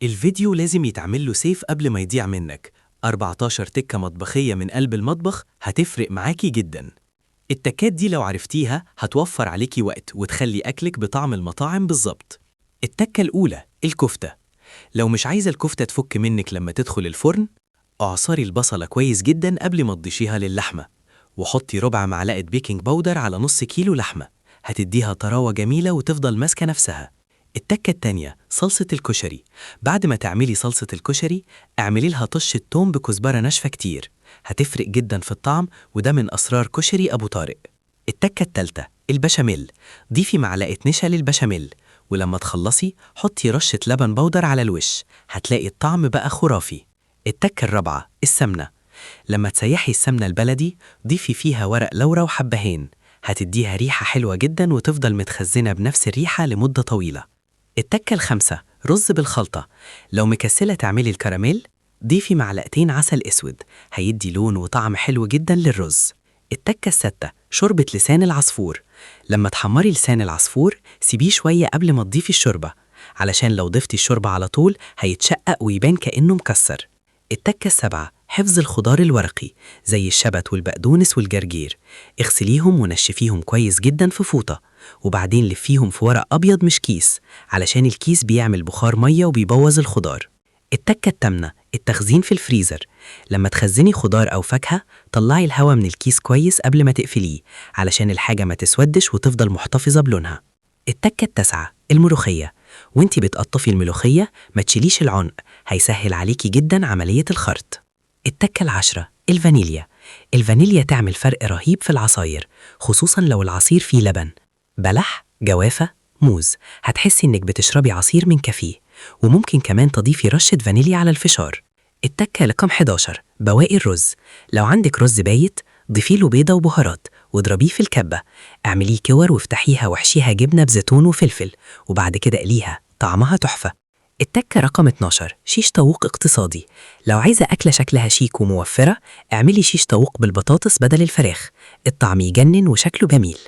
الفيديو لازم يتعمل له سيف قبل ما يضيع منك. 14 تكة مطبخية من قلب المطبخ هتفرق معاكي جدا. التكات دي لو عرفتيها هتوفر عليكي وقت وتخلي أكلك بطعم المطاعم بالظبط. التكة الأولى الكفتة. لو مش عايزة الكفتة تفك منك لما تدخل الفرن، اعصري البصلة كويس جدا قبل ما تضيفيها للحمة، وحطي ربع معلقة بيكنج باودر على نص كيلو لحمة، هتديها طراوة جميلة وتفضل ماسكة نفسها. التكة التانية صلصة الكشري. بعد ما تعملي صلصة الكشري اعملي لها طشة توم بكزبرة ناشفة كتير، هتفرق جدا في الطعم، وده من أسرار كشري أبو طارق. التكة التالتة البشاميل. ضيفي معلقة نشا للبشاميل، ولما تخلصي حطي رشة لبن بودر على الوش، هتلاقي الطعم بقى خرافي. التكة الرابعة السمنة. لما تسيحي السمنة البلدي ضيفي فيها ورق لورا وحبهان، هتديها ريحة حلوة جدا وتفضل متخزنة بنفس الريحة لمدة طويلة. التكة الخامسة رز بالخلطة. لو مكسلة تعملي الكراميل ضيفي معلقتين عسل أسود، هيدي لون وطعم حلو جدا للرز. التكة الستة شوربة لسان العصفور. لما تحمري لسان العصفور سيبيه شوية قبل ما تضيفي الشوربة، علشان لو ضفتي الشوربة على طول هيتشقق ويبان كأنه مكسر. التكة السبعة حفظ الخضار الورقي زي الشبت والبقدونس والجرجير. اغسليهم ونشفيهم كويس جدا في فوطة، وبعدين لفيهم في ورق أبيض مش كيس، علشان الكيس بيعمل بخار مية وبيبوظ الخضار. التكة التامنة التخزين في الفريزر. لما تخزني خضار أو فاكهة طلعي الهواء من الكيس كويس قبل ما تقفليه، علشان الحاجة ما تسودش وتفضل محتفظة بلونها. التكة التاسعة الملوخية. وانتي بتقطفي الملوخية ما تشيليش العنق، هيسهل عليكي جدا عملية الخرط. التكة العاشرة الفانيليا. الفانيليا تعمل فرق رهيب في العصاير، خصوصا لو العصير فيه لبن، بلح، جوافة، موز، هتحسي انك بتشربي عصير من كافيه. وممكن كمان تضيفي رشة فانيليا على الفشار. التكة رقم 11 بواقي الرز. لو عندك رز بايت ضيفيله بيضة وبهارات واضربيه في الكبة، اعمليه كور وافتحيها واحشيها جبنة بزيتون وفلفل، وبعد كده قليها، طعمها تحفة. التكة رقم 12 شيش طاووق اقتصادي. لو عايزة أكلة شكلها شيك وموفرة اعملي شيش طاووق بالبطاطس بدل الفراخ، الطعم يجنن وشكله جميل.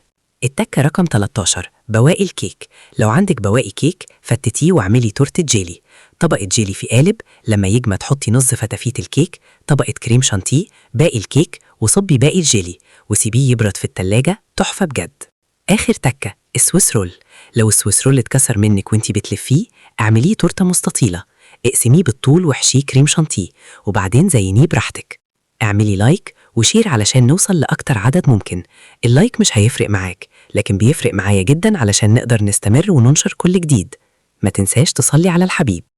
التكة رقم 13 بواقي الكيك. لو عندك بواقي كيك فتتيه واعملي تورتة جيلي. طبقة جيلي في قالب، لما يجمد حطي نص فتافيت الكيك، طبقة كريم شانتيه، باقي الكيك، وصبي باقي الجيلي وسيبيه يبرد في التلاجة، تحفة بجد. آخر تكة السويس رول. لو السويس رول اتكسر منك وانتي بتلفيه اعمليه تورتة مستطيلة، اقسميه بالطول واحشيه كريم شانتيه، وبعدين زينيه براحتك. اعملي لايك وشير علشان نوصل لأكتر عدد ممكن. اللايك مش هيفرق معاك، لكن بيفرق معايا جدا علشان نقدر نستمر وننشر كل جديد. ما تنساش تصلي على الحبيب.